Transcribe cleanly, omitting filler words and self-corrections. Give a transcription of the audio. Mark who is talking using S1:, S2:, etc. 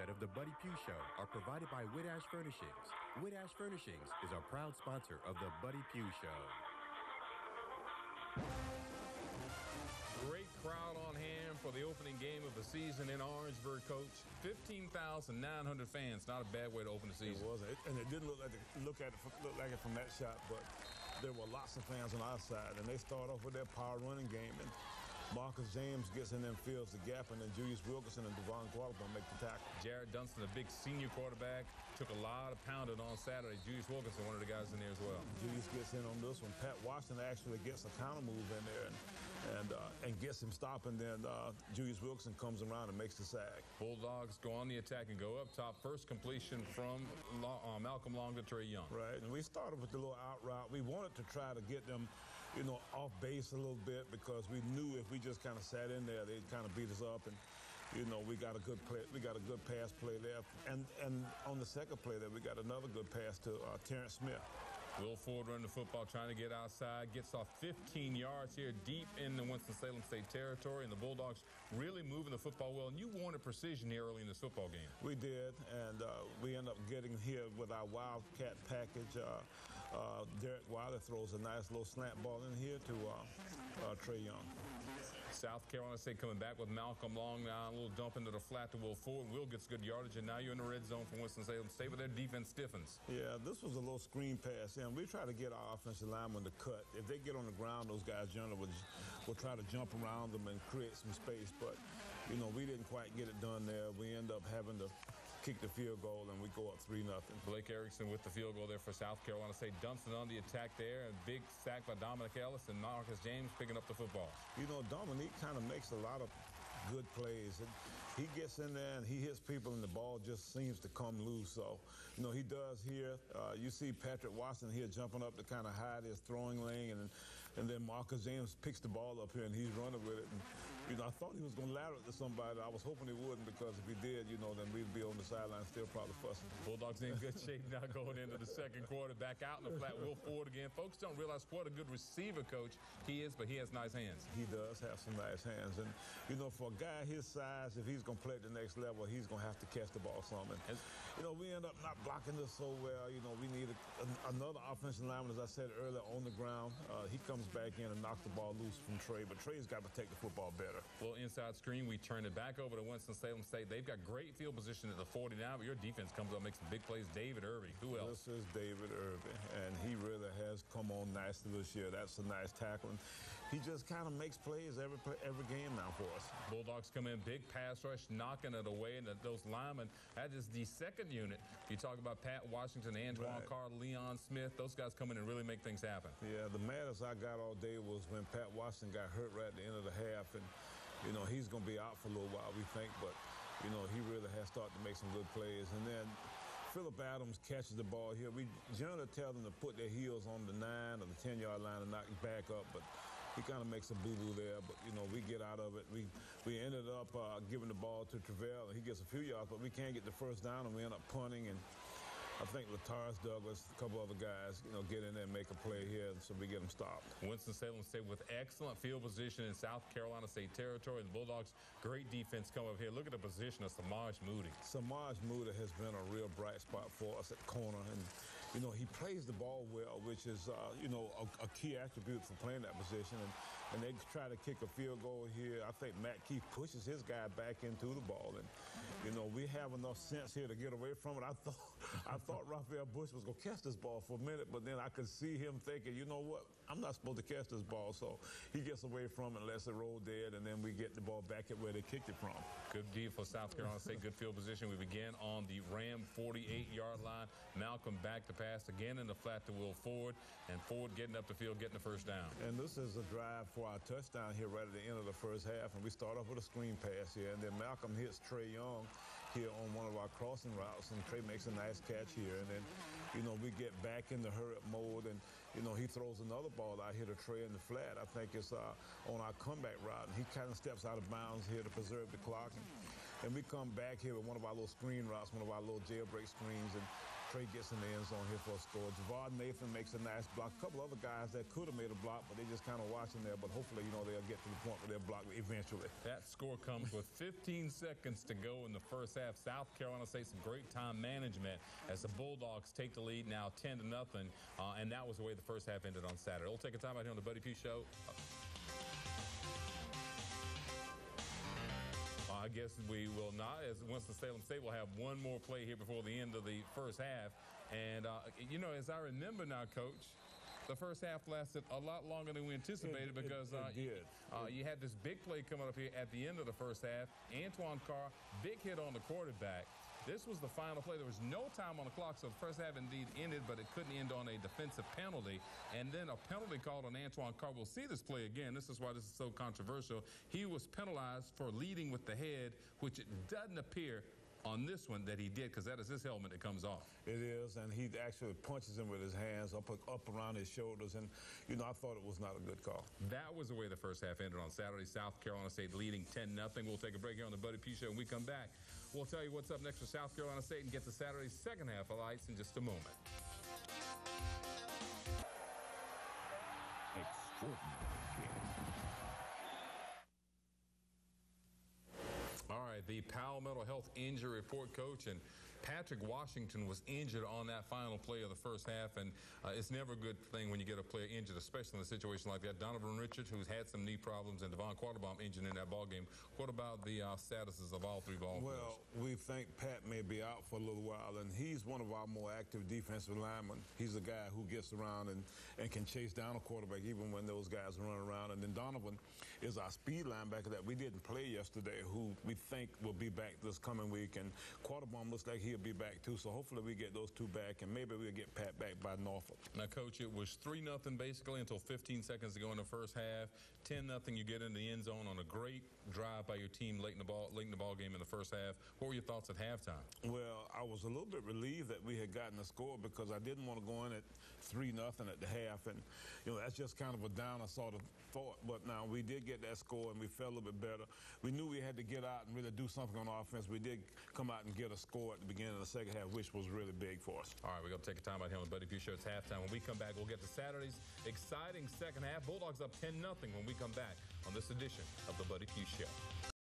S1: set of the Buddy Pough Show are provided by Whitash Furnishings. Whitash Furnishings is a proud sponsor of the Buddy Pough Show.
S2: Great crowd on hand for the opening game of the season in Orangeburg, Coach. 15,900 fans. Not a bad way to open the season.
S3: It wasn't, and it didn't look like it from that shot, but there were lots of fans on our side, and they start off with their power running game. And Marcus James gets in there and fills the gap, and then Julius Wilkerson and Devon Qualibon make the tackle.
S2: Jared Dunston, a big senior quarterback, took a lot of pounding on Saturday. Julius Wilkerson, one of the guys in there as well.
S3: Julius gets in on this one. Pat Washington actually gets a counter move in there and gets him stopping. Then Julius Wilkerson comes around and makes the sack.
S2: Bulldogs go on the attack and go up top. First completion from Malcolm Long to Trey Young.
S3: Right, and we started with the little out route. We wanted to try to get them, off base a little bit because we knew if we just kind of sat in there, they'd kind of beat us up. And we got a good play. We got a good pass play there, and on the second play there, we got another good pass to Terrence Smith.
S2: Will Ford running the football, trying to get outside, gets off 15 yards here deep in the Winston-Salem State territory, and the Bulldogs really moving the football well. And you wanted precision here early in this football game.
S3: We did, and we end up getting here with our Wildcat package. Derek Wilder throws a nice little slant ball in here to Trey Young.
S2: South Carolina State coming back with Malcolm Long now, a little dump into the flat to Will Ford. Will gets good yardage, and now you're in the red zone for Winston-Salem State, but their defense stiffens.
S3: Yeah, this was a little screen pass, and we try to get our offensive linemen to cut. If they get on the ground, those guys generally will try to jump around them and create some space, but, we didn't quite get it done there. We end up having to kick the field goal, and we go up 3-0.
S2: Blake Erickson with the field goal there for South Carolina State. Dunston on the attack there, and big sack by Dominic Ellis, and Marcus James picking up the football.
S3: Dominique kind of makes a lot of good plays. And he gets in there and he hits people, and the ball just seems to come loose. So, he does here. You see Patrick Watson here jumping up to kind of hide his throwing lane, and then Marcus James picks the ball up here and he's running with it. And, I thought he was going to lateral it to somebody. I was hoping he wouldn't, because if he did, then we'd be on the sideline still probably fussing.
S2: Bulldogs in good shape now going into the second quarter. Back out in the flat, Will Ford again. Folks don't realize what a good receiver coach he is, but he has nice hands.
S3: He does have some nice hands. And, for a guy his size, if he's going to play at the next level, he's going to have to catch the ball some. And, we end up not blocking this so well. We need another offensive lineman, as I said earlier, on the ground. He comes back in and knocks the ball loose from Trey, but Trey's got to take the football better.
S2: Well, inside screen, we turn it back over to Winston-Salem State. They've got great field position at the 49, but your defense comes up and makes some big plays. David Irving, who else?
S3: This is David Irving, and he really has come on nicely this year. That's a nice tackle. And he just kind of makes plays every game now for us.
S2: Bulldogs come in, big pass rush, knocking it away, and those linemen, that is the second unit. You talk about Pat Washington, Antoine Carr, Leon Smith. Those guys come in and really make things happen.
S3: Yeah, the maddest I got all day was when Pat Washington got hurt right at the end of the half, and he's going to be out for a little while, we think, but he really has started to make some good plays. And then Phillip Adams catches the ball here. We generally tell them to put their heels on the 9 or the 10-yard line and knock it back up, but he kind of makes a boo-boo there, but, we get out of it. We ended up giving the ball to Travell, and he gets a few yards, but we can't get the first down, and we end up punting. And I think Lataris Douglas, a couple other guys, get in there and make a play here, so we get them stopped.
S2: Winston-Salem State with excellent field position in South Carolina State territory. The Bulldogs, great defense come up here. Look at the position of Samaj Moody.
S3: Samaj Moody has been a real bright spot for us at corner, and he plays the ball well, which is a key attribute for playing that position. And they try to kick a field goal here. I think Matt Keefe pushes his guy back into the ball, and we have enough sense here to get away from it. I thought Raphael Bush was going to catch this ball for a minute, but then I could see him thinking, you know what, I'm not supposed to catch this ball. So he gets away from it and lets it roll dead, and then we get the ball back at where they kicked it from.
S2: Good deal for South Carolina State, good field position. We begin on the Ram 48-yard line. Malcolm back to pass again in the flat to Will Ford, and Ford getting up the field, getting the first down.
S3: And this is a drive for our touchdown here right at the end of the first half, and we start off with a screen pass here, and then Malcolm hits Trey Young here on one of our crossing routes, and Trey makes a nice catch here. And then, we get back in the hurry-up mode, and, he throws another ball out here to Trey in the flat. I think it's on our comeback route, and he kind of steps out of bounds here to preserve the clock. And we come back here with one of our little screen routes, one of our little jailbreak screens, and Trey gets in the end zone here for a score. Javon Nathan makes a nice block. A couple other guys that could have made a block, but they just kind of watching there. But hopefully, they'll get to the point where they'll block eventually.
S2: That score comes with 15 seconds to go in the first half. South Carolina State, some great time management as the Bulldogs take the lead now 10-0. And that was the way the first half ended on Saturday. We'll take a time out here on the Buddy Pough Show. I guess we will not, as Winston-Salem State will have one more play here before the end of the first half. And, as I remember now, Coach, the first half lasted a lot longer than we anticipated because you had this big play coming up here at the end of the first half. Antoine Carr, big hit on the quarterback. This was the final play. There was no time on the clock, so the first half indeed ended, but it couldn't end on a defensive penalty. And then a penalty called on Antoine Carr. We'll see this play again. This is why this is so controversial. He was penalized for leading with the head, which it doesn't appear on this one that he did, because that is his helmet that comes off.
S3: It is, and he actually punches him with his hands up around his shoulders, and I thought it was not a good call.
S2: That was the way the first half ended on Saturday. South Carolina State leading 10-0. We'll take a break here on the Buddy Pough Show. When we come back, we'll tell you what's up next for South Carolina State and get to Saturday's second half of lights in just a moment.
S1: Extraordinary game.
S2: All right, the Pough Mental Health Injury Report, Coach, and Patrick Washington was injured on that final play of the first half, and it's never a good thing when you get a player injured, especially in a situation like that. Donovan Richards, who's had some knee problems, and Devon Quattlebaum injured in that ball game. What about the statuses of all three ball players?
S3: Well, we think Pat may be out for a little while, and he's one of our more active defensive linemen. He's a guy who gets around and can chase down a quarterback even when those guys run around. And then Donovan is our speed linebacker that we didn't play yesterday, who we think will be back this coming week. And Quattlebaum looks like he'll be back too, so hopefully we get those two back, and maybe we'll get Pat back by Norfolk.
S2: Now, Coach, it was 3-0 basically until 15 seconds to go in the first half. 10-0, you get in the end zone on a great drive by your team late in the ball game in the first half. What were your thoughts at halftime?
S3: Well, I was a little bit relieved that we had gotten a score because I didn't want to go in at 3-0 at the half, and that's just kind of a downer sort of thought. But now we did get that score, and we felt a little bit better. We knew we had to get out and really do something on offense. We did come out and get a score at the beginning of the second half, which was really big for us.
S2: All right, we're going to take a time out here on the Buddy Pough Show. It's halftime. When we come back, we'll get to Saturday's exciting second half. Bulldogs up 10-0 when we come back on this edition of the Buddy Pough Show.